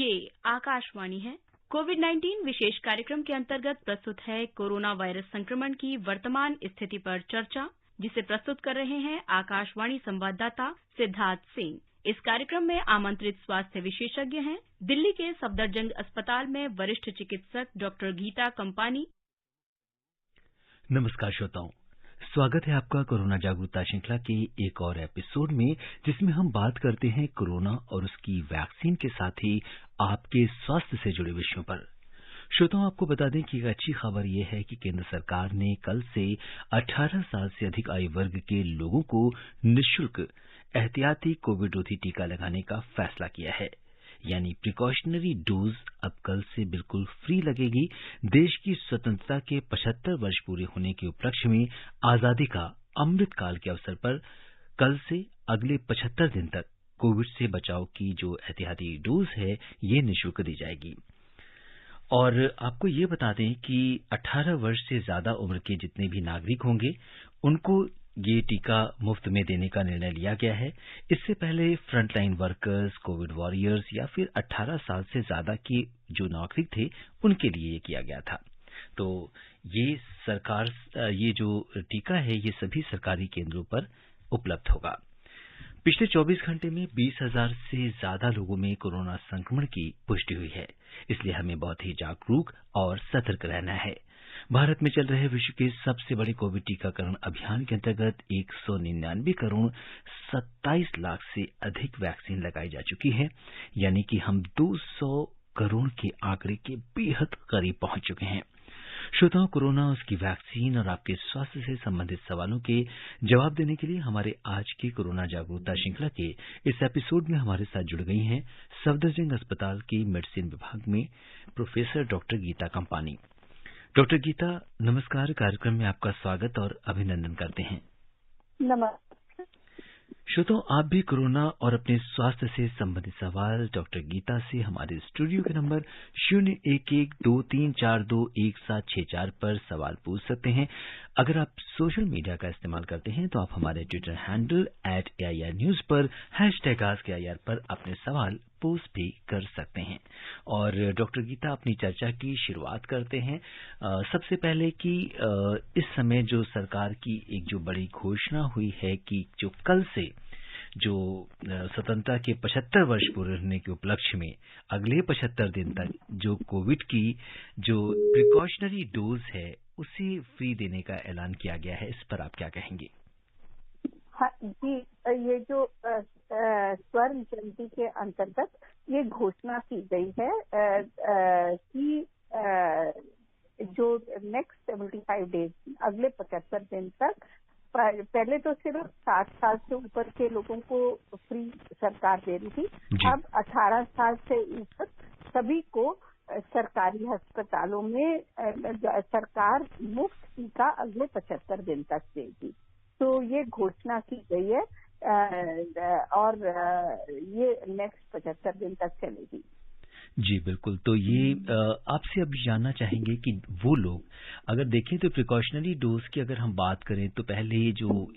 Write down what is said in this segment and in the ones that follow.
ये आकाशवाणी है। कोविड-19 विशेष कार्यक्रम के अंतर्गत प्रस्तुत है कोरोना वायरस संक्रमण की वर्तमान स्थिति पर चर्चा, जिसे प्रस्तुत कर रहे हैं आकाशवाणी संवाददाता सिद्धार्थ सिंह। इस कार्यक्रम में आमंत्रित स्वास्थ्य विशेषज्ञ हैं दिल्ली के सफदरजंग अस्पताल में वरिष्ठ चिकित्सक डॉक्टर गीता कंपानी। नमस्कार श्रोताओं, स्वागत है आपका कोरोना जागरूकता श्रृंखला के एक और एपिसोड में, जिसमें हम बात करते हैं कोरोना और उसकी वैक्सीन के साथ ही आपके स्वास्थ्य से जुड़े विषयों पर। श्रोताओं, आपको बता दें कि एक अच्छी खबर यह है कि केंद्र सरकार ने कल से 18 साल से अधिक आयु वर्ग के लोगों को निःशुल्क एहतियाती कोविड रोधी टीका लगाने का फैसला किया है। यानी प्रिकॉशनरी डोज अब कल से बिल्कुल फ्री लगेगी। देश की स्वतंत्रता के 75 वर्ष पूरे होने के उपलक्ष्य में आजादी का अमृत काल के अवसर पर कल से अगले 75 दिन तक कोविड से बचाव की जो एहतियाती डोज है, ये निःशुल्क दी जाएगी। और आपको ये बता दें कि 18 वर्ष से ज्यादा उम्र के जितने भी नागरिक होंगे, उनको ये टीका मुफ्त में देने का निर्णय लिया गया है। इससे पहले फ्रंटलाइन वर्कर्स, कोविड वॉरियर्स या फिर 18 साल से ज्यादा के जो नागरिक थे, उनके लिए ये किया गया था। तो ये जो टीका है, ये सभी सरकारी केंद्रों पर उपलब्ध होगा। पिछले 24 घंटे में 20,000 से ज्यादा लोगों में कोरोना संक्रमण की पुष्टि हुई है। इसलिए हमें बहुत ही जागरूक और सतर्क रहना है। भारत में चल रहे विश्व के सबसे बड़े कोविड टीकाकरण अभियान के अंतर्गत 199 करोड़ 27 लाख से अधिक वैक्सीन लगाई जा चुकी है। यानी कि हम 200 करोड़ के आंकड़े के बेहद करीब पहुंच चुके हैं। श्रोताओं, कोरोना, उसकी वैक्सीन और आपके स्वास्थ्य से संबंधित सवालों के जवाब देने के लिए हमारे आज के कोरोना जागरूकता श्रृंखला के इस एपिसोड में हमारे साथ जुड़ गई हैं सफदरजंग अस्पताल के मेडिसिन विभाग में professor doctor Geeta Kampani. Doctor Geeta, नमस्कार। कार्यक्रम में आपका स्वागत और अभिनंदन करते हैं। नमस्कार। श्रोताओं, आप भी कोरोना और अपने स्वास्थ्य से संबंधित सवाल डॉक्टर गीता से हमारे स्टूडियो के नंबर 0112342164 पर सवाल पूछ सकते हैं। अगर आप सोशल मीडिया का इस्तेमाल करते हैं तो आप हमारे ट्विटर हैंडल @AIR News पर #AskAIR पर अपने सवाल पोस्ट भी कर सकते हैं। और डॉक्टर गीता, अपनी चर्चा की शुरुआत करते हैं सबसे पहले कि इस समय जो सरकार की एक जो बड़ी घोषणा हुई है कि जो कल से जो स्वतंत्रता के 75 वर्ष पूरे होने के उपलक्ष्य में अगले 75 दिन तक जो कोविड की जो प्रिकॉशनरी डोज है, उसे फ्री देने का ऐलान किया गया है। इस पर आप क्या कहेंगे? हाँ जी, ये जो स्वर्ण जयंती के अंतर्गत ये घोषणा की गई है कि जो नेक्स्ट 75 डेज, अगले 75 दिन तक, पहले तो सिर्फ 60 साल से ऊपर के लोगों को फ्री सरकार दे रही थी। अब 18 साल से ऊपर सभी को सरकारी अस्पतालों में सरकार मुफ्त टीका अगले 75 दिन तक देगी। तो ये घोषणा की गई है और ये नेक्स्ट 75 दिन तक चलेगी। जी बिल्कुल। तो ये आपसे अब जानना चाहेंगे कि वो लोग अगर देखें तो प्रिकॉशनरी डोज की अगर हम बात करें तो पहले जो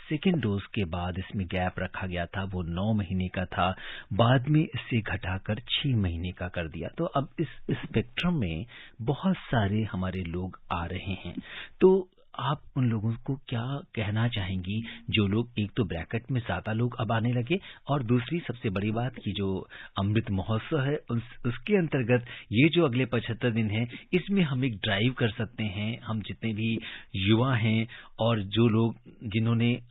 सेकेंड डोज के बाद इसमें गैप रखा गया था वो 9 महीने का था, बाद में इसे घटाकर 6 महीने का कर दिया। तो अब इस स्पेक्ट्रम में बहुत सारे हमारे लोग आ रहे हैं। तो आप उन लोगों को क्या कहना चाहेंगी जो लोग, एक तो ब्रैकेट में ज्यादा लोग अब आने लगे, और दूसरी सबसे बड़ी बात की जो अमृत महोत्सव है उसके अंतर्गत ये जो अगले 75 दिन है, इसमें हम एक ड्राइव कर सकते हैं। हम जितने भी युवा हैं और जो लोग जिन्होंने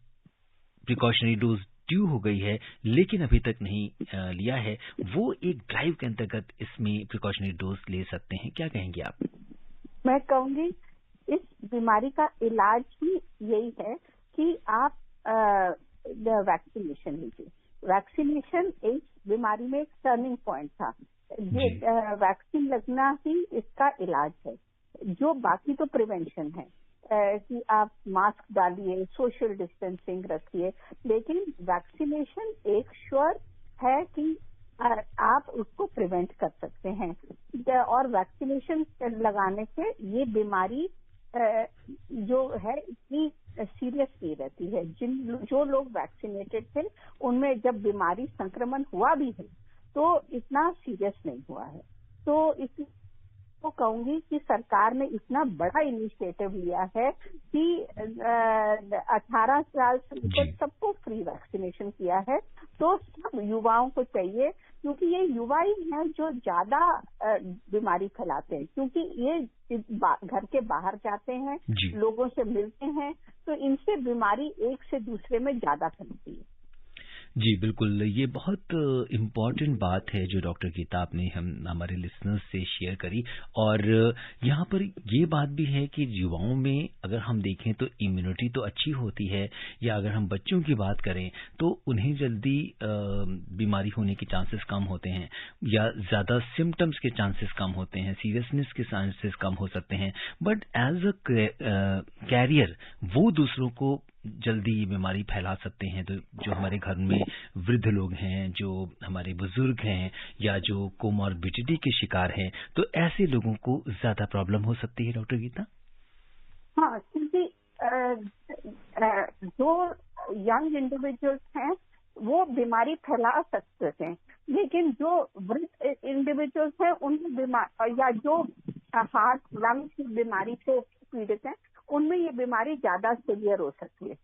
प्रिकॉशनरी डोज ड्यू हो गई है लेकिन अभी तक नहीं लिया है, वो एक ड्राइव के अंतर्गत इसमें प्रिकॉशनरी डोज ले सकते हैं। क्या कहेंगे आप? मैं कहूंगी इस बीमारी का इलाज ही यही है कि आप वैक्सीनेशन लीजिए। वैक्सीनेशन एक बीमारी में एक टर्निंग पॉइंट था। ये वैक्सीन लगना ही इसका इलाज है। जो बाकी तो प्रिवेंशन है कि आप मास्क डालिए, सोशल डिस्टेंसिंग रखिए, लेकिन वैक्सीनेशन एक श्योर है कि आप उसको प्रिवेंट कर सकते हैं। और वैक्सीनेशन लगाने से ये बीमारी जो है इतनी सीरियस नहीं रहती है। जो लोग वैक्सीनेटेड थे उनमें जब बीमारी संक्रमण हुआ भी है तो इतना सीरियस नहीं हुआ है। तो इस तो कहूंगी कि सरकार ने इतना बड़ा इनिशिएटिव लिया है कि 18 साल से ऊपर सबको फ्री वैक्सीनेशन किया है। तो सब युवाओं को चाहिए, क्योंकि ये युवा ही हैं जो ज्यादा बीमारी फैलाते हैं, क्योंकि ये घर के बाहर जाते हैं, लोगों से मिलते हैं, तो इनसे बीमारी एक से दूसरे में ज्यादा फैलती है। जी बिल्कुल, ये बहुत इम्पॉर्टेंट बात है जो डॉक्टर गीता आपने हमारे लिसनर्स से शेयर करी। और यहाँ पर ये बात भी है कि युवाओं में अगर हम देखें तो इम्यूनिटी तो अच्छी होती है, या अगर हम बच्चों की बात करें तो उन्हें जल्दी बीमारी होने के चांसेस कम होते हैं, या ज़्यादा सिम्टम्स के चांसेस कम होते हैं, सीरियसनेस के चांसेस कम हो सकते हैं। बट एज अ कैरियर वो दूसरों को जल्दी ये बीमारी फैला सकते हैं। तो जो हमारे घर में वृद्ध लोग हैं, जो हमारे बुजुर्ग हैं, या जो कोमॉर्बिडिटी के शिकार हैं, तो ऐसे लोगों को ज्यादा प्रॉब्लम हो सकती है डॉक्टर गीता। हाँ, क्योंकि जो यंग इंडिविजुअल्स हैं वो बीमारी फैला सकते हैं, लेकिन जो वृद्ध इंडिविजुअल्स हैं उनकी बीमारी, या जो हार्ट लंग की बीमारी से पीड़ित हैं, उनमें ये बीमारी ज्यादा सीवियर हो सकती है।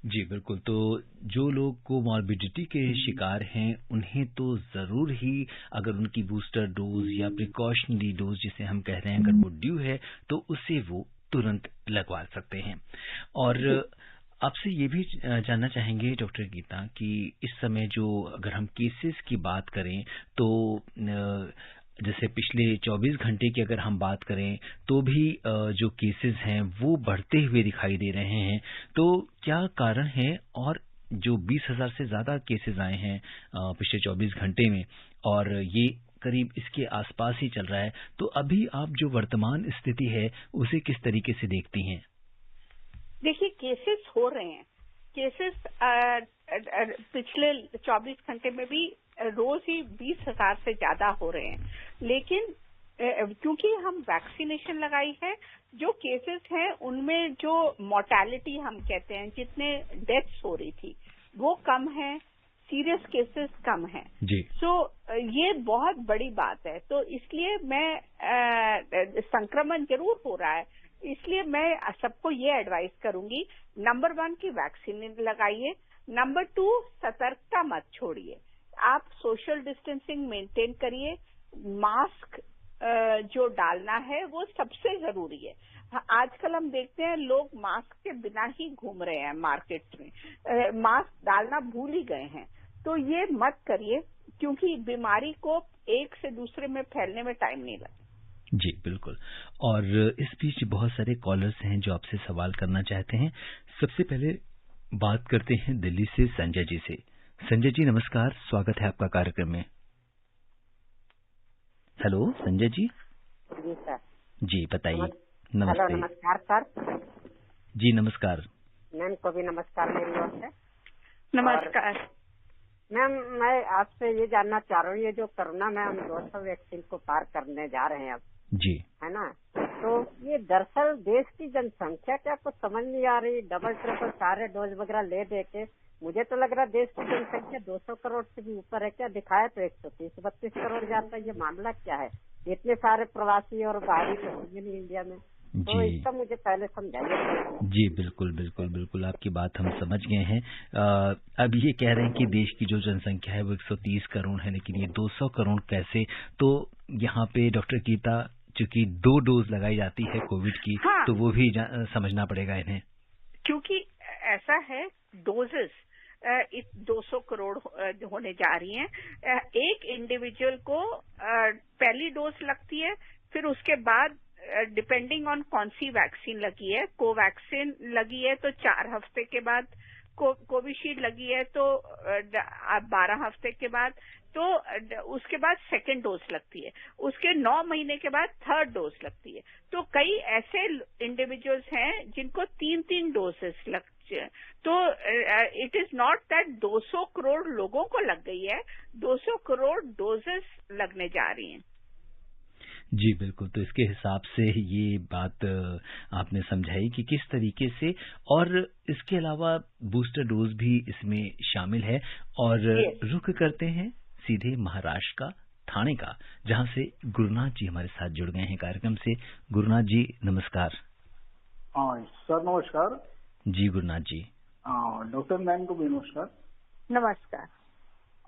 जी बिल्कुल, तो जो लोग कोमॉर्बिडिटी के शिकार हैं उन्हें तो जरूर ही, अगर उनकी बूस्टर डोज या प्रिकॉशनरी डोज जिसे हम कह रहे हैं अगर वो ड्यू है तो उसे वो तुरंत लगवा सकते हैं। और आपसे ये भी जानना चाहेंगे डॉक्टर गीता कि इस समय जो अगर हम केसेस की बात करें तो जैसे पिछले 24 घंटे की अगर हम बात करें तो भी जो केसेस हैं वो बढ़ते हुए दिखाई दे रहे हैं। तो क्या कारण है, और जो 20,000 से ज़्यादा केसेस आए हैं पिछले 24 घंटे में, और ये करीब इसके आसपास ही चल रहा है, तो अभी आप जो वर्तमान स्थिति है उसे किस तरीके से देखती हैं? देखिए, केसेस हो रहे हैं, केसेस पिछले 24 घंटे में भी रोज ही 20,000 से ज्यादा हो रहे हैं, लेकिन क्योंकि हम वैक्सीनेशन लगाई है, जो केसेस हैं उनमें जो मोर्टेलिटी हम कहते हैं, जितने डेथ्स हो रही थी वो कम है, सीरियस केसेस कम हैं। सो ये बहुत बड़ी बात है। तो इसलिए मैं संक्रमण जरूर हो रहा है, इसलिए मैं सबको ये एडवाइस करूंगी, नंबर 1 की वैक्सीन लगाइए, नंबर 2 सतर्कता मत छोड़िए, आप सोशल डिस्टेंसिंग मेंटेन करिए, मास्क जो डालना है वो सबसे जरूरी है। आजकल हम देखते हैं लोग मास्क के बिना ही घूम रहे हैं मार्केट में, मास्क डालना भूल ही गए हैं। तो ये मत करिए, क्योंकि बीमारी को एक से दूसरे में फैलने में टाइम नहीं लगता। जी बिल्कुल। और इस बीच बहुत सारे कॉलर्स हैं जो आपसे सवाल करना चाहते हैं। सबसे पहले बात करते हैं दिल्ली से संजय जी से। संजय जी नमस्कार, स्वागत है आपका कार्यक्रम में। हेलो संजय जी। जी सर। जी बताइए। नमस्ते। नमस्कार सर। जी नमस्कार। मैम को भी नमस्कार मेरी ओर से। नमस्कार मैम, मैं आपसे ये जानना चाह रहा हूँ, ये जो कोरोना में हम 200 वैक्सीन को पार करने जा रहे हैं अब, जी है ना, तो ये दरअसल देश की जनसंख्या क्या कुछ समझ नहीं आ रही, डबल ट्रिपल सारे डोज वगैरह ले दे के मुझे तो लग रहा है देश की जनसंख्या 200 करोड़ से भी ऊपर है। क्या दिखाया तो 130-32 करोड़ जाता है, ये मामला क्या है? इतने सारे प्रवासी और बाहरी तो होंगे नहीं इंडिया में, तो इसका मुझे पहले समझाइए। जी बिल्कुल बिल्कुल बिल्कुल, आपकी बात हम समझ गए हैं। अब ये कह रहे हैं कि देश की जो जनसंख्या है वो 130 करोड़ है, लेकिन ये 200 करोड़ कैसे? तो यहाँ पे डॉक्टर गीता, चूंकि 2 डोज लगाई जाती है कोविड की, हाँ, तो वो भी समझना पड़ेगा इन्हें, क्योंकि ऐसा है डोजेस 200 करोड़ होने जा रही हैं। एक इंडिविजुअल को पहली डोज लगती है, फिर उसके बाद डिपेंडिंग ऑन कौन सी वैक्सीन लगी है, कोवैक्सीन लगी है तो 4 हफ्ते के बाद, कोविशील्ड लगी है तो 12 हफ्ते के बाद, तो उसके बाद सेकेंड डोज लगती है, उसके 9 महीने के बाद थर्ड डोज लगती है। तो कई ऐसे इंडिविजुअल्स हैं जिनको 3-3 डोजेस लगती है। तो it is not that 200 crore लोगों को लग गई है, 200 करोड़ डोजेस लगने जा रही हैं। जी बिल्कुल, तो इसके हिसाब से ये बात आपने समझाई कि किस तरीके से, और इसके अलावा बूस्टर डोज भी इसमें शामिल है। और रुख करते हैं सीधे महाराष्ट्र का ठाणे का, जहां से गुरुनाथ जी हमारे साथ जुड़ गए हैं कार्यक्रम से। गुरुनाथ जी नमस्कार। हाँ सर नमस्कार। जी गुरुनाथ जी। डॉक्टर मैम को भी नमस्कार। नमस्कार।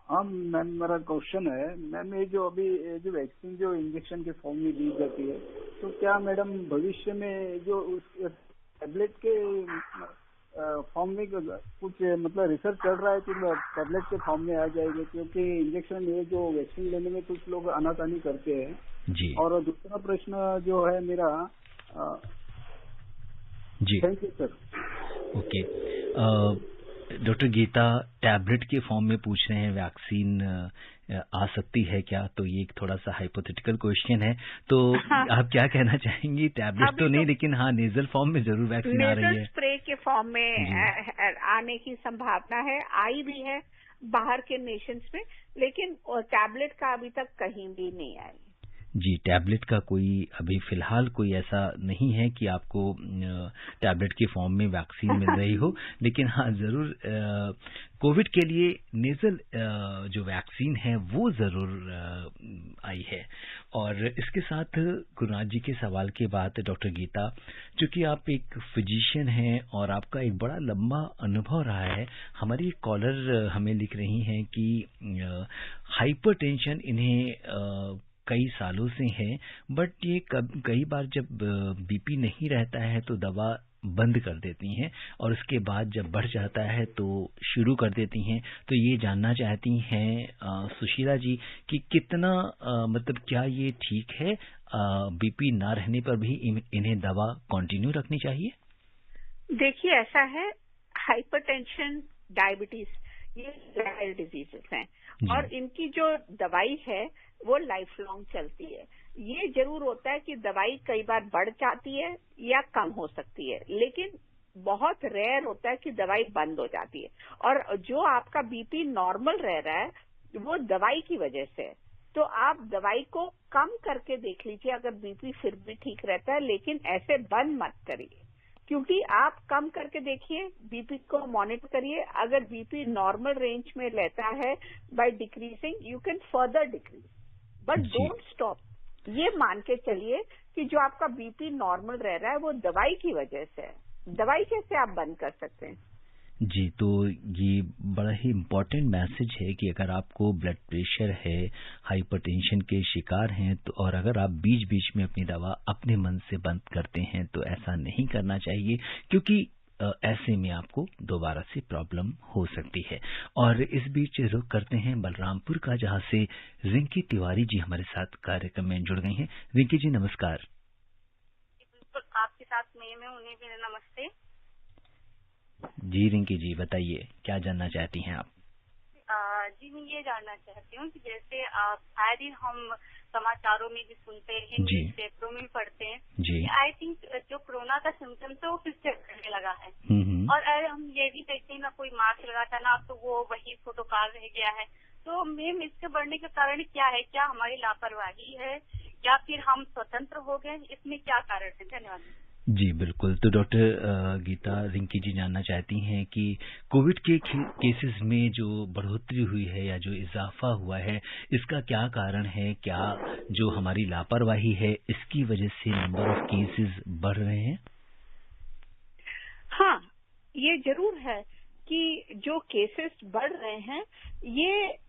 हाँ मैम, मेरा क्वेश्चन है मैम, ये जो अभी जो वैक्सीन जो इंजेक्शन के फॉर्म में दी जाती है, तो क्या मैडम भविष्य में जो उस टैबलेट के फॉर्म में कुछ मतलब रिसर्च चल रहा है कि टैबलेट के फॉर्म में आ जाएगी? क्योंकि इंजेक्शन ये जो वैक्सीन लेने में कुछ लोग आनाकानी करते हैं जी। और दूसरा प्रश्न जो है मेरा जी thank you sir. Okay, doctor Geeta tablet के फॉर्म में पूछ रहे हैं वैक्सीन आ सकती है क्या? तो ये एक थोड़ा सा हाइपोथेटिकल क्वेश्चन है, तो आप क्या कहना चाहेंगी? टैबलेट तो नहीं, लेकिन हाँ नेजल फॉर्म में जरूर वैक्सीन आ रही है। नेजल स्प्रे के फॉर्म में आने की संभावना है, आई भी है बाहर के नेशंस में, लेकिन टैबलेट का अभी तक कहीं भी नहीं आई। जी, टैबलेट का कोई अभी फिलहाल कोई ऐसा नहीं है कि आपको टैबलेट के फॉर्म में वैक्सीन मिल रही हो, लेकिन हाँ जरूर कोविड के लिए नेजल जो वैक्सीन है वो जरूर आई है। और इसके साथ गुरुनाथ जी के सवाल के बाद डॉक्टर गीता, चूंकि आप एक फिजिशियन हैं और आपका एक बड़ा लंबा अनुभव रहा है, हमारी एक कॉलर हमें लिख रही हैं कि हाइपरटेंशन इन्हें कई सालों से है, बट ये कई बार जब बीपी नहीं रहता है तो दवा बंद कर देती हैं और उसके बाद जब बढ़ जाता है तो शुरू कर देती हैं। तो ये जानना चाहती हैं सुशीला जी कि कितना मतलब क्या ये ठीक है, बीपी ना रहने पर भी इन्हें दवा कंटिन्यू रखनी चाहिए? देखिए ऐसा है, हाइपरटेंशन, डायबिटीज ये रायर डिजीजेस हैं और इनकी जो दवाई है वो लाइफ लॉन्ग चलती है। ये जरूर होता है कि दवाई कई बार बढ़ जाती है या कम हो सकती है, लेकिन बहुत रेयर होता है कि दवाई बंद हो जाती है। और जो आपका बीपी नॉर्मल रह रहा है वो दवाई की वजह से है, तो आप दवाई को कम करके देख लीजिए अगर बीपी फिर भी ठीक रहता है, लेकिन ऐसे बंद मत करिए, क्योंकि आप कम करके देखिए, बीपी को मॉनिटर करिए। अगर बीपी नॉर्मल रेंज में रहता है, by decreasing you can further decrease, but don't stop. ये मान के चलिए कि जो आपका बीपी नॉर्मल रह रहा है वो दवाई की वजह से है, दवाई कैसे आप बंद कर सकते हैं? जी, तो ये बड़ा ही इम्पोर्टेंट मैसेज है कि अगर आपको ब्लड प्रेशर है, हाइपरटेंशन के शिकार हैं, तो और अगर आप बीच बीच में अपनी दवा अपने मन से बंद करते हैं तो ऐसा नहीं करना चाहिए, क्योंकि ऐसे में आपको दोबारा से प्रॉब्लम हो सकती है। और इस बीच रुख करते हैं बलरामपुर का, जहां से रिंकी तिवारी जी हमारे साथ कार्यक्रम में जुड़ गई हैं। रिंकी जी नमस्कार। बिल्कुल, आपके साथ मैं उन्हें भी नमस्ते। जी रिंकी जी बताइए, क्या जानना चाहती हैं आप? जी मैं ये जानना चाहती हूँ कि जैसे शायद ही हम समाचारों में भी सुनते हैं, न्यूज पेपरों में पढ़ते हैं, आई थिंक जो कोरोना का सिम्टम्स है वो फिर से बढ़ने लगा है। और हम ये भी देखते हैं ना, कोई मास्क लगाता ना तो वो वही प्रोटोकॉल रह गया है। तो मैम इसके बढ़ने का कारण क्या है? क्या हमारी लापरवाही है या फिर हम स्वतंत्र हो गए? इसमें क्या कारण है? धन्यवाद। जी बिल्कुल, तो डॉक्टर गीता, रिंकी जी जानना चाहती हैं कि कोविड के केसेस में जो बढ़ोतरी हुई है या जो इजाफा हुआ है, इसका क्या कारण है? क्या जो हमारी लापरवाही है इसकी वजह से नंबर ऑफ केसेस बढ़ रहे हैं? हाँ, ये जरूर है कि जो केसेस बढ़ रहे हैं ये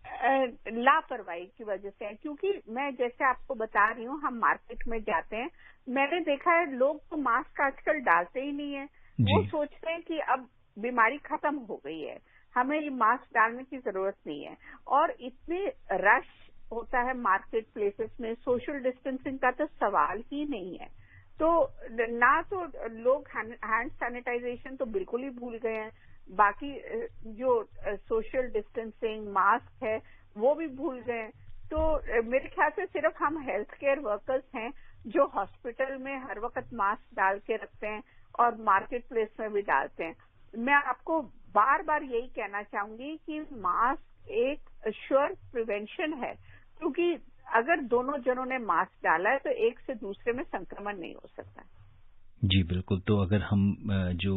लापरवाही की वजह से है, क्योंकि मैं जैसे आपको बता रही हूँ, हम मार्केट में जाते हैं, मैंने देखा है लोग तो मास्क आजकल डालते ही नहीं है। वो सोचते हैं कि अब बीमारी खत्म हो गई है, हमें ये मास्क डालने की जरूरत नहीं है। और इतने रश होता है मार्केट प्लेसेस में, सोशल डिस्टेंसिंग का तो सवाल ही नहीं है। तो ना तो लोग हैंड सैनिटाइजेशन तो बिल्कुल ही भूल गए हैं, बाकी जो सोशल डिस्टेंसिंग मास्क है वो भी भूल गए। तो मेरे ख्याल से सिर्फ हम हेल्थ केयर वर्कर्स हैं जो हॉस्पिटल में हर वक्त मास्क डाल के रखते हैं और मार्केट प्लेस में भी डालते हैं। मैं आपको बार बार यही कहना चाहूंगी कि मास्क एक श्योर प्रिवेंशन है, क्योंकि अगर दोनों जनों ने मास्क डाला है तो एक से दूसरे में संक्रमण नहीं हो सकता। जी बिल्कुल। तो अगर हम जो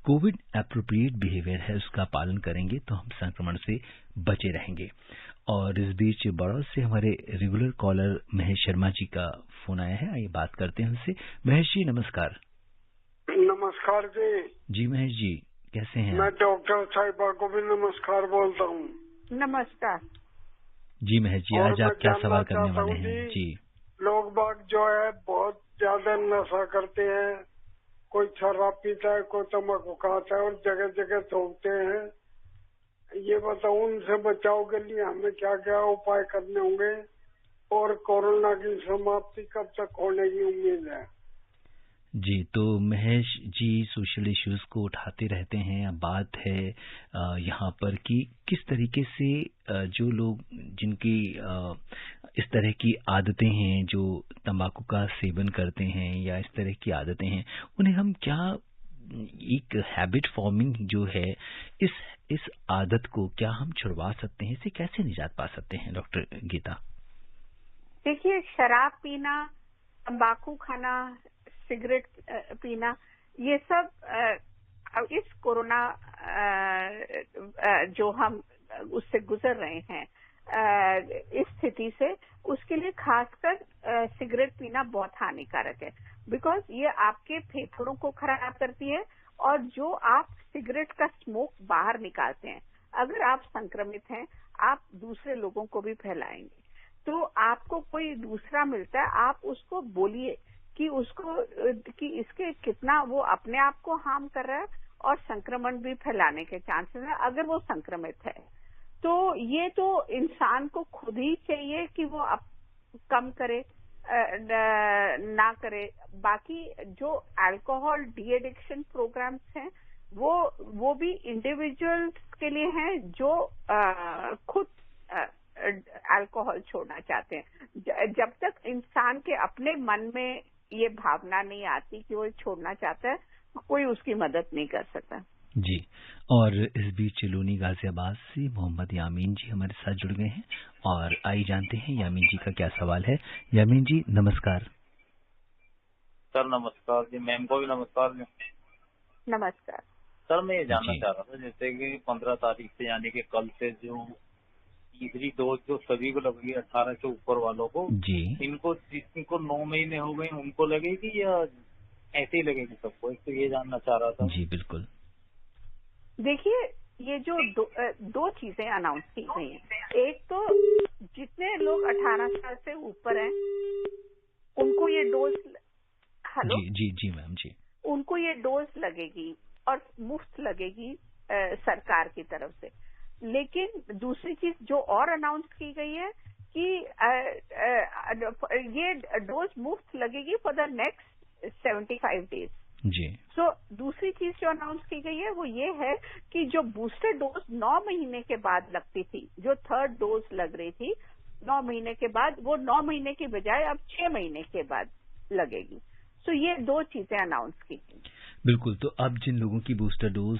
कोविड एप्रोप्रिएट बिहेवियर है उसका पालन करेंगे तो हम संक्रमण से बचे रहेंगे। और इस बीच बड़ौद से हमारे रेगुलर कॉलर महेश शर्मा जी का फोन आया है, आइए बात करते हैं उनसे। महेश जी नमस्कार। नमस्कार जी। जी महेश जी कैसे हैं? मैं डॉक्टर साहिबा को भी नमस्कार बोलता हूँ। नमस्कार जी महेश जी, आज आप क्या सवाल करने वाले हैं? जी, लोग बाग जो है बहुत ज्यादा नशा करते हैं, कोई शराब पीता है, कोई तम्बाकू खाता है और जगह जगह थूकते हैं। ये बताओ उनसे बचाव के लिए हमें क्या क्या उपाय करने होंगे और कोरोना की समाप्ति कब तक होने की उम्मीद है? जी तो महेश जी सोशल इश्यूज को उठाते रहते हैं। अब बात है यहाँ पर कि किस तरीके से जो लोग जिनकी इस तरह की आदतें हैं, जो तंबाकू का सेवन करते हैं या इस तरह की आदतें हैं, उन्हें हम क्या एक हैबिट फॉर्मिंग जो है इस आदत को क्या हम छुड़वा सकते हैं, इससे कैसे निजात पा सकते हैं डॉक्टर गीता? देखिए, शराब पीना, तंबाकू खाना, सिगरेट पीना, ये सब इस कोरोना जो हम उससे गुजर रहे हैं इस स्थिति से, उसके लिए खासकर सिगरेट पीना बहुत हानिकारक है। बिकॉज ये आपके फेफड़ों को खराब करती है और जो आप सिगरेट का स्मोक बाहर निकालते हैं, अगर आप संक्रमित हैं, आप दूसरे लोगों को भी फैलाएंगे। तो आपको कोई दूसरा मिलता है, आप उसको बोलिए कि इसके कितना वो अपने आप को हार्म कर रहा है और संक्रमण भी फैलाने के चांसेस है अगर वो संक्रमित है। तो ये तो इंसान को खुद ही चाहिए कि वो कम करे ना करे। बाकी जो अल्कोहल डी एडिक्शन प्रोग्राम्स हैं वो भी इंडिविजुअल्स के लिए हैं जो खुद अल्कोहल छोड़ना चाहते हैं। जब तक इंसान के अपने मन में ये भावना नहीं आती कि वो छोड़ना चाहता है, कोई उसकी मदद नहीं कर सकता। जी, और इस बीच लोनी गाजियाबाद से मोहम्मद यामीन जी हमारे साथ जुड़ गए हैं और आइए जानते हैं यामीन जी का क्या सवाल है। यामीन जी नमस्कार। सर नमस्कार जी, मैम को भी नमस्कार जी। नमस्कार सर, मैं ये जानना चाह रहा था, जैसे कि 15 तारीख से यानी कि कल से जो तीसरी डोज जो सभी को लगेगी 18 के ऊपर वालों को जी, इनको जिनको 9 महीने हो गए उनको लगेगी या ऐसे ही लगेगी सबको? तो ये जानना चाह रहा था। जी बिल्कुल। देखिए, ये जो दो चीजें अनाउंस की गई हैं। एक तो जितने लोग 18 साल से ऊपर हैं उनको ये डोज जी जी जी मैम जी, उनको ये डोज लगेगी और मुफ्त लगेगी सरकार की तरफ से। लेकिन दूसरी चीज जो और अनाउंस की गई है कि ये डोज मुफ्त लगेगी फॉर द नेक्स्ट 75 डेज जी। सो दूसरी चीज जो अनाउंस की गई है वो ये है कि जो बूस्टर डोज 9 महीने के बाद लगती थी, जो थर्ड डोज लग रही थी 9 महीने के बाद, वो 9 महीने की बजाय अब 6 महीने के बाद लगेगी। सो ये दो चीजें अनाउंस की गई। बिल्कुल। तो अब जिन लोगों की बूस्टर डोज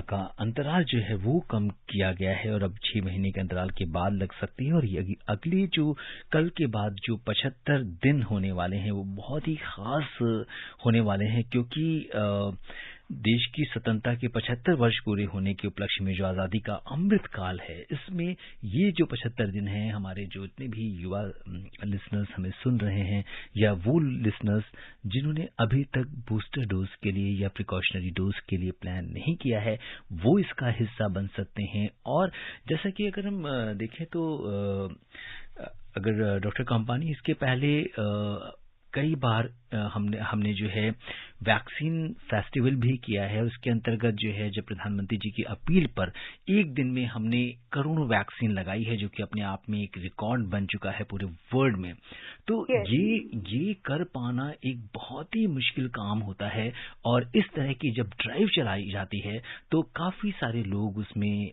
का अंतराल जो है वो कम किया गया है और अब 6 महीने के अंतराल के बाद लग सकती है, और ये अगले जो कल के बाद जो 75 दिन होने वाले हैं वो बहुत ही खास होने वाले हैं, क्योंकि देश की स्वतंत्रता के 75 वर्ष पूरे होने के उपलक्ष्य में जो आज़ादी का अमृत काल है, इसमें ये जो 75 दिन हैं, हमारे जो इतने भी युवा लिसनर्स हमें सुन रहे हैं या वो लिसनर्स जिन्होंने अभी तक बूस्टर डोज के लिए या प्रिकॉशनरी डोज के लिए प्लान नहीं किया है, वो इसका हिस्सा बन सकते हैं। और जैसा कि अगर हम देखें तो अगर डॉक्टर कंपानी इसके पहले कई बार हमने जो है वैक्सीन फेस्टिवल भी किया है, उसके अंतर्गत जो है जब प्रधानमंत्री जी की अपील पर एक दिन में हमने करोड़ों वैक्सीन लगाई है, जो कि अपने आप में एक रिकॉर्ड बन चुका है पूरे वर्ल्ड में। तो ये कर पाना एक बहुत ही मुश्किल काम होता है, और इस तरह की जब ड्राइव चलाई जाती है तो काफी सारे लोग उसमें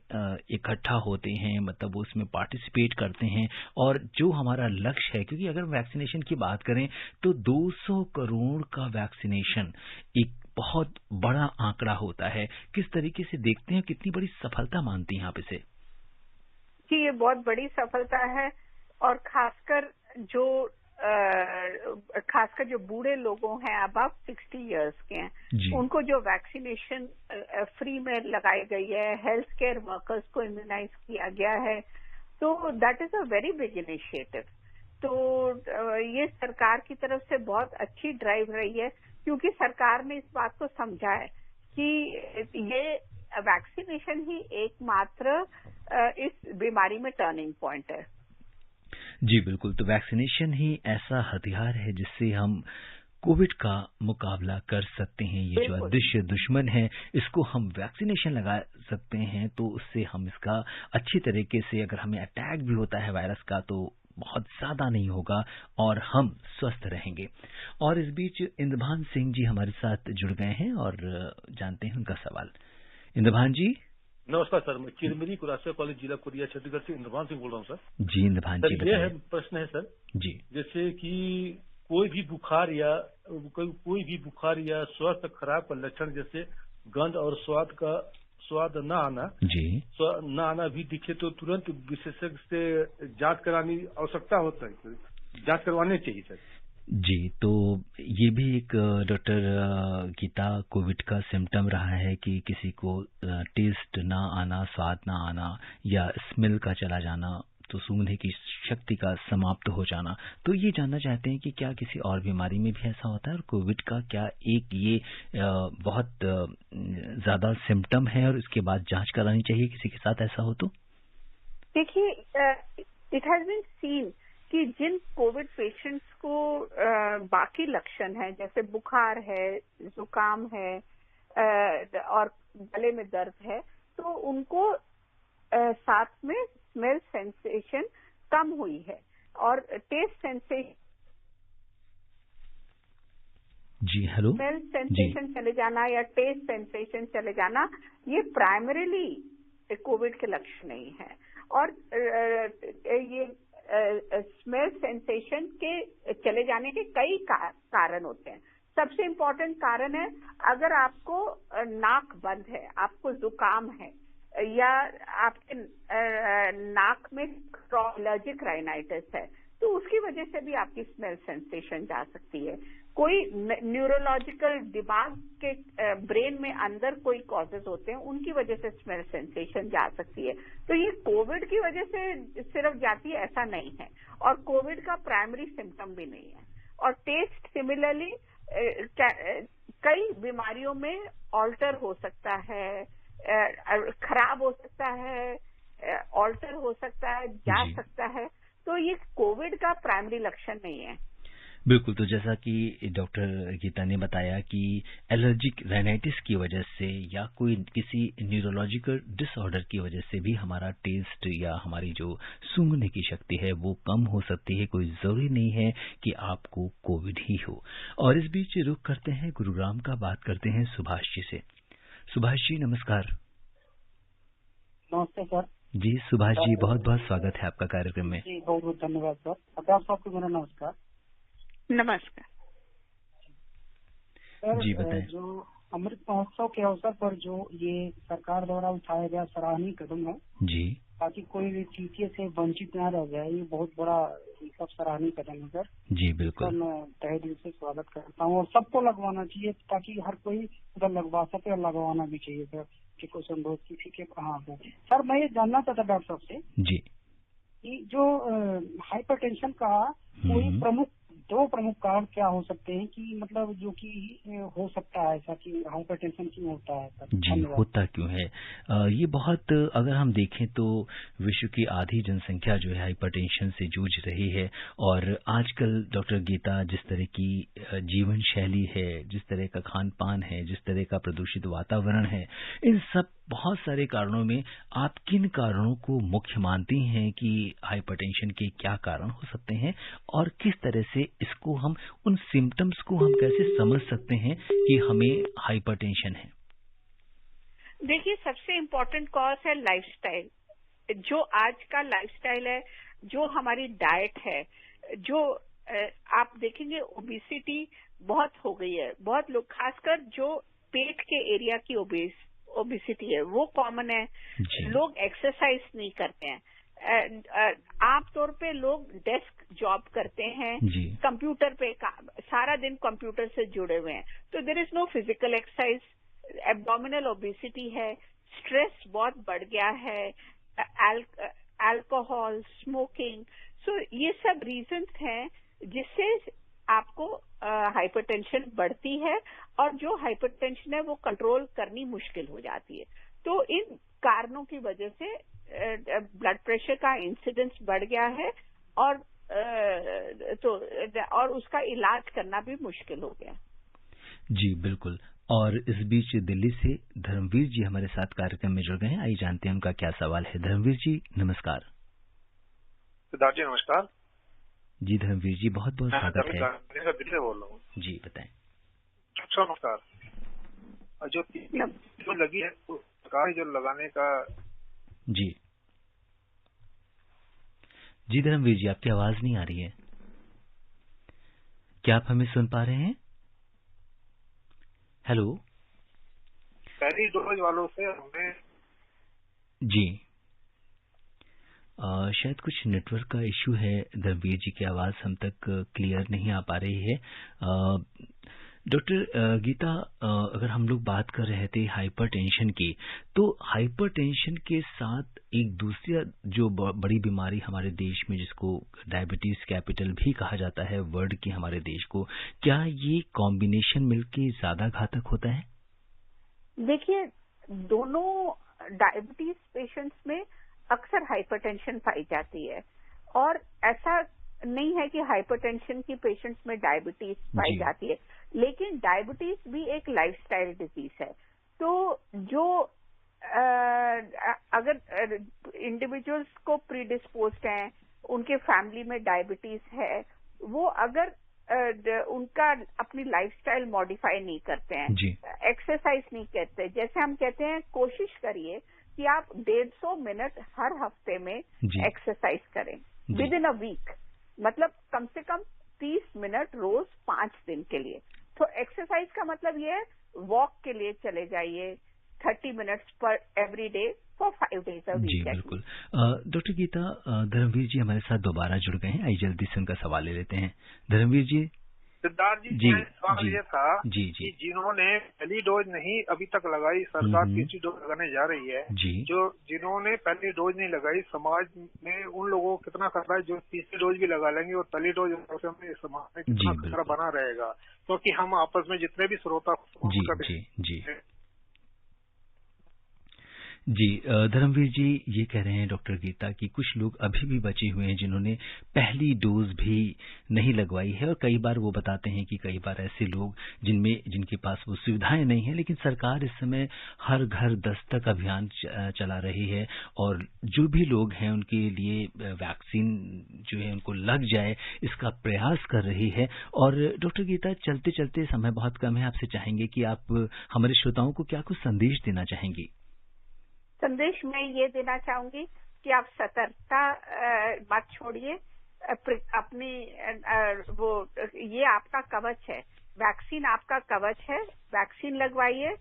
इकट्ठा होते हैं, मतलब वो उसमें पार्टिसिपेट करते हैं। और जो हमारा लक्ष्य है, क्योंकि अगर वैक्सीनेशन की बात करें तो 200 करोड़ का वैक्सीनेशन एक बहुत बड़ा आंकड़ा होता है। किस तरीके से देखते हैं, कितनी बड़ी सफलता मानती हैं आप इसे? जी, ये बहुत बड़ी सफलता है, और खासकर जो खासकर जो बूढ़े लोगों हैं अबव 60 इयर्स के हैं, उनको जो वैक्सीनेशन फ्री में लगाई गई है, हेल्थ केयर वर्कर्स को इम्यूनाइज किया गया है, तो that is a very big initiative. तो ये सरकार की तरफ से बहुत अच्छी ड्राइव रही है, क्योंकि सरकार ने इस बात को समझा है कि ये वैक्सीनेशन ही एकमात्र इस बीमारी में टर्निंग पॉइंट है। जी बिल्कुल, तो वैक्सीनेशन ही ऐसा हथियार है जिससे हम कोविड का मुकाबला कर सकते हैं। ये जो अदृश्य दुश्मन है, इसको हम वैक्सीनेशन लगा सकते हैं, तो उससे हम इसका अच्छी तरीके से, अगर हमें अटैक भी होता है वायरस का, तो बहुत ज्यादा नहीं होगा और हम स्वस्थ रहेंगे। और इस बीच इंद्रभान सिंह जी हमारे साथ जुड़ गए हैं और जानते हैं उनका सवाल। इंद्रभान जी नमस्कार सर, मैं चिरमिरी कुरासिया कॉलेज जिला कोरिया छत्तीसगढ़ से इंद्रभान सिंह बोल रहा हूँ सर। जी इंद्रभान जी, ये है प्रश्न है सर जी, जैसे कि कोई भी बुखार या स्वास्थ्य खराब का लक्षण, जैसे गंध और स्वाद न आना जी, न आना भी दिखे तो तुरंत विशेषज्ञ से जांच करानी आवश्यकता होता है सर, जांच करवानी चाहिए सर। जी, तो ये भी एक डॉक्टर गीता कोविड का सिम्टम रहा है कि किसी को टेस्ट ना आना, स्वाद ना आना या स्मेल का चला जाना, तो सूंघने की शक्ति का समाप्त हो जाना। तो ये जानना चाहते हैं कि क्या किसी और बीमारी में भी ऐसा होता है और कोविड का क्या एक ये बहुत ज्यादा सिम्टम है और उसके बाद जांच करानी चाहिए किसी के साथ ऐसा हो तो? देखिए, इट हैज बीन सीन कि जिन कोविड पेशेंट्स को बाकी लक्षण हैं, जैसे बुखार है, जुकाम है और गले में दर्द है, तो उनको साथ में स्मेल सेंसेशन कम हुई है और टेस्ट सेंसेशन, जी हेलो, स्मेल सेंसेशन चले जाना या टेस्ट सेंसेशन चले जाना, ये प्राइमरीली कोविड के लक्षण नहीं है। और ये स्मेल सेंसेशन के चले जाने के कई कारण होते हैं। सबसे इम्पोर्टेंट कारण है, अगर आपको नाक बंद है, आपको जुकाम है या आपके नाक में एलर्जिक राइनाइटिस है, तो उसकी वजह से भी आपकी स्मेल सेंसेशन जा सकती है। कोई न्यूरोलॉजिकल दिमाग के ब्रेन में अंदर कोई कॉजेज होते हैं, उनकी वजह से स्मेल सेंसेशन जा सकती है। तो ये कोविड की वजह से सिर्फ जाती है ऐसा नहीं है, और कोविड का प्राइमरी सिम्टम भी नहीं है। और टेस्ट सिमिलरली कई बीमारियों में ऑल्टर हो सकता है, खराब हो सकता है, ऑल्टर हो सकता है, जा सकता है, तो ये कोविड का प्राइमरी लक्षण नहीं है। बिल्कुल, तो जैसा कि डॉक्टर गीता ने बताया कि एलर्जिक राइनाइटिस की वजह से या कोई किसी न्यूरोलॉजिकल डिसऑर्डर की वजह से भी हमारा टेस्ट या हमारी जो सूंघने की शक्ति है वो कम हो सकती है। कोई जरूरी नहीं है कि आपको कोविड ही हो। और इस बीच रुक करते हैं गुरुग्राम का, बात करते हैं सुभाष जी से। सुभाष जी नमस्कार। नमस्ते सर। जी सुभाष जी, बहुत बहुत स्वागत है आपका कार्यक्रम में। जी बहुत बहुत धन्यवाद सर। अब्बास साहब को मेरा नमस्कार। नमस्कार जी, बताएं। जो अमृत महोत्सव के अवसर पर जो ये सरकार द्वारा उठाया गया सराहनीय कदम है जी, ताकि कोई भी चीज से वंचित न रह जाए, ये बहुत बड़ा सब सराहनीय कदम है सर। जी बिल्कुल, तो मैं तहे दिल से स्वागत करता हूँ और सबको लगवाना चाहिए ताकि हर कोई उधर लगवा सके और लगवाना भी चाहिए सर, कि कोई संभव किसी के कहाँ है। सर मैं ये जानना चाहता डॉक्टर साहब से जी कि जो हाइपरटेंशन का कोई दो प्रमुख कारण क्या हो सकते हैं, कि मतलब जो कि हो सकता है ऐसा कि हाइपरटेंशन क्यों होता है सर? जी, होता क्यों है? ये बहुत, अगर हम देखें तो विश्व की आधी जनसंख्या जो है हाइपरटेंशन से जूझ रही है। और आजकल डॉक्टर गीता, जिस तरह की जीवन शैली है, जिस तरह का खान पान है, जिस तरह का प्रदूषित वातावरण है, इन सब बहुत सारे कारणों में आप किन कारणों को मुख्य मानती हैं कि हाइपरटेंशन के क्या कारण हो सकते हैं और किस तरह से इसको हम, उन सिम्टम्स को हम कैसे समझ सकते हैं कि हमें हाइपरटेंशन है? देखिए, सबसे इम्पोर्टेंट कॉज है लाइफस्टाइल। जो आज का लाइफस्टाइल है, जो हमारी डाइट है, जो आप देखेंगे ओबेसिटी बहुत हो गई है। बहुत लोग, खासकर जो पेट के एरिया की ओबेसिटी है वो कॉमन है। लोग एक्सरसाइज नहीं करते हैं। आमतौर पे लोग डेस्क जॉब करते हैं, कंप्यूटर पे सारा दिन कंप्यूटर से जुड़े हुए हैं, तो there is no physical exercise, abdominal obesity है, स्ट्रेस बहुत बढ़ गया है, अल्कोहल, स्मोकिंग, सो ये सब रीजंस हैं जिससे आपको हाइपरटेंशन बढ़ती है और जो हाइपरटेंशन है वो कंट्रोल करनी मुश्किल हो जाती है। तो इन कारणों की वजह से ब्लड प्रेशर का इंसिडेंस बढ़ गया है और उसका इलाज करना भी मुश्किल हो गया। जी बिल्कुल। और इस बीच दिल्ली से धर्मवीर जी हमारे साथ कार्यक्रम में जुड़ गए हैं। आइए जानते हैं उनका क्या सवाल है। धर्मवीर जी नमस्कार। सिद्धार्थ जी नमस्कार। जी धर्मवीर जी बहुत बहुत स्वागत है। दिल्ली से बोल रहा हूँ। जी बताएं। अच्छा नमस्कार। जो लगी है सरकार जो लगाने का। जी जी धर्मवीर जी आपकी आवाज नहीं आ रही है, क्या आप हमें सुन पा रहे हैं? हेलो। पहली डोज वालों से हमें जी शायद कुछ नेटवर्क का इश्यू है। धर्मवीर जी की आवाज हम तक क्लियर नहीं आ पा रही है। डॉक्टर गीता, अगर हम लोग बात कर रहे थे हाइपरटेंशन की, तो हाइपरटेंशन के साथ एक दूसरी जो बड़ी बीमारी हमारे देश में जिसको डायबिटीज कैपिटल भी कहा जाता है वर्ल्ड की हमारे देश को, क्या ये कॉम्बिनेशन मिलके ज्यादा घातक होता है? देखिए, दोनों डायबिटीज पेशेंट्स में अक्सर हाइपरटेंशन पाई जाती है और ऐसा नहीं है कि हाइपरटेंशन की पेशेंट्स में डायबिटीज पाई जाती है, लेकिन डायबिटीज भी एक लाइफस्टाइल डिजीज है। तो जो अगर इंडिविजुअल्स को प्रीडिस्पोज्ड हैं, उनके फैमिली में डायबिटीज है, वो अगर उनका अपनी लाइफस्टाइल मॉडिफाई नहीं करते हैं, एक्सरसाइज नहीं करते, जैसे हम कहते हैं कोशिश करिए कि आप 150 मिनट हर हफ्ते में एक्सरसाइज करें विद इन अ वीक, मतलब कम से कम 30 मिनट रोज 5 दिन के लिए। तो एक्सरसाइज का मतलब ये है वॉक के लिए चले जाइए 30 मिनट्स पर every day for 5 days a week. जी बिल्कुल। डॉक्टर गीता, धर्मवीर जी हमारे साथ दोबारा जुड़ गए हैं। आइए जल्दी से उनका सवाल ले लेते हैं। धर्मवीर जी। सिद्धार्थ जी सवाल ये था कि जिन्होंने पहली डोज नहीं अभी तक लगाई, सरकार तीसरी डोज लगाने जा रही है, जो जिन्होंने पहली डोज नहीं लगाई, समाज में उन लोगों को कितना खतरा है जो तीसरी डोज भी लगा लेंगे और पहली डोज में समाज में कितना खतरा बना रहेगा, क्योंकि हम आपस में जितने भी श्रोता जी धर्मवीर जी ये कह रहे हैं डॉक्टर गीता कि कुछ लोग अभी भी बचे हुए हैं जिन्होंने पहली डोज भी नहीं लगवाई है, और कई बार वो बताते हैं कि कई बार ऐसे लोग जिनके पास वो सुविधाएं नहीं है, लेकिन सरकार इस समय हर घर दस्तक अभियान चला रही है और जो भी लोग हैं उनके लिए वैक्सीन जो है उनको लग जाए इसका प्रयास कर रही है। और डॉक्टर गीता, चलते चलते समय बहुत कम है, आपसे चाहेंगे कि आप हमारे श्रोताओं को क्या कुछ संदेश देना चाहेंगी? संदेश मैं ये देना चाहूंगी कि आप सतर्कता मत छोड़िए, अपनी ये आपका कवच है, वैक्सीन आपका कवच है, वैक्सीन लगवाइए,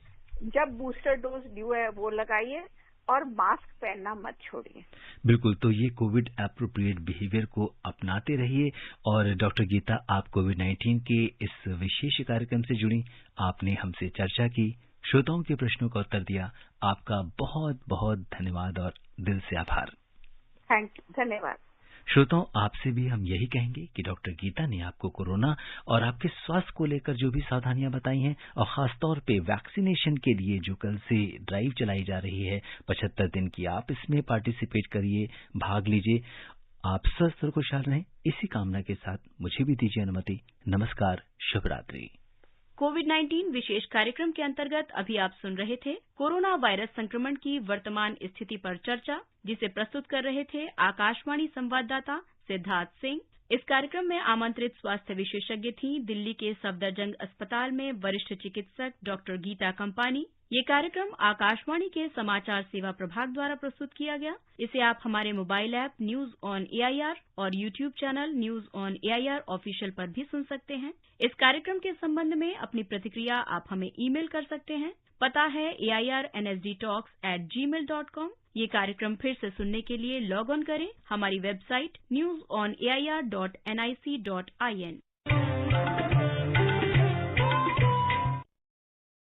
जब बूस्टर डोज ड्यू है वो लगाइए और मास्क पहनना मत छोड़िए। बिल्कुल, तो ये कोविड एप्रोप्रिएट बिहेवियर को अपनाते रहिए। और डॉक्टर गीता, आप कोविड-19 के इस विशेष कार्यक्रम से जुड़ी, आपने हमसे चर्चा की, श्रोताओं के प्रश्नों का उत्तर दिया, आपका बहुत बहुत धन्यवाद और दिल से आभार। धन्यवाद। श्रोताओं, आपसे भी हम यही कहेंगे कि डॉक्टर गीता ने आपको कोरोना और आपके स्वास्थ्य को लेकर जो भी सावधानियां बताई हैं, और खासतौर पे वैक्सीनेशन के लिए जो कल से ड्राइव चलाई जा रही है 75 दिन की, आप इसमें पार्टिसिपेट करिए, भाग लीजिए। आप स्वस्थ और खुशहाल रहें, इसी कामना के साथ मुझे भी दीजिए अनुमति। नमस्कार, शुभ रात्रि। कोविड-19 विशेष कार्यक्रम के अंतर्गत अभी आप सुन रहे थे कोरोना वायरस संक्रमण की वर्तमान स्थिति पर चर्चा, जिसे प्रस्तुत कर रहे थे आकाशवाणी संवाददाता सिद्धार्थ सिंह। इस कार्यक्रम में आमंत्रित स्वास्थ्य विशेषज्ञ थी दिल्ली के सफदरजंग अस्पताल में वरिष्ठ चिकित्सक डॉक्टर गीता कंपानी। ये कार्यक्रम आकाशवाणी के समाचार सेवा प्रभाग द्वारा प्रस्तुत किया गया। इसे आप हमारे mobile app news on AIR और YouTube channel news on AIR official पर भी सुन सकते हैं। इस कार्यक्रम के संबंध में अपनी प्रतिक्रिया आप हमें ईमेल कर सकते हैं। पता है AIRNSDtalks@gmail.com। ये कार्यक्रम फिर से सुनने के लिए लॉग ऑन करें हमारी वेबसाइट newsonair.nic.in।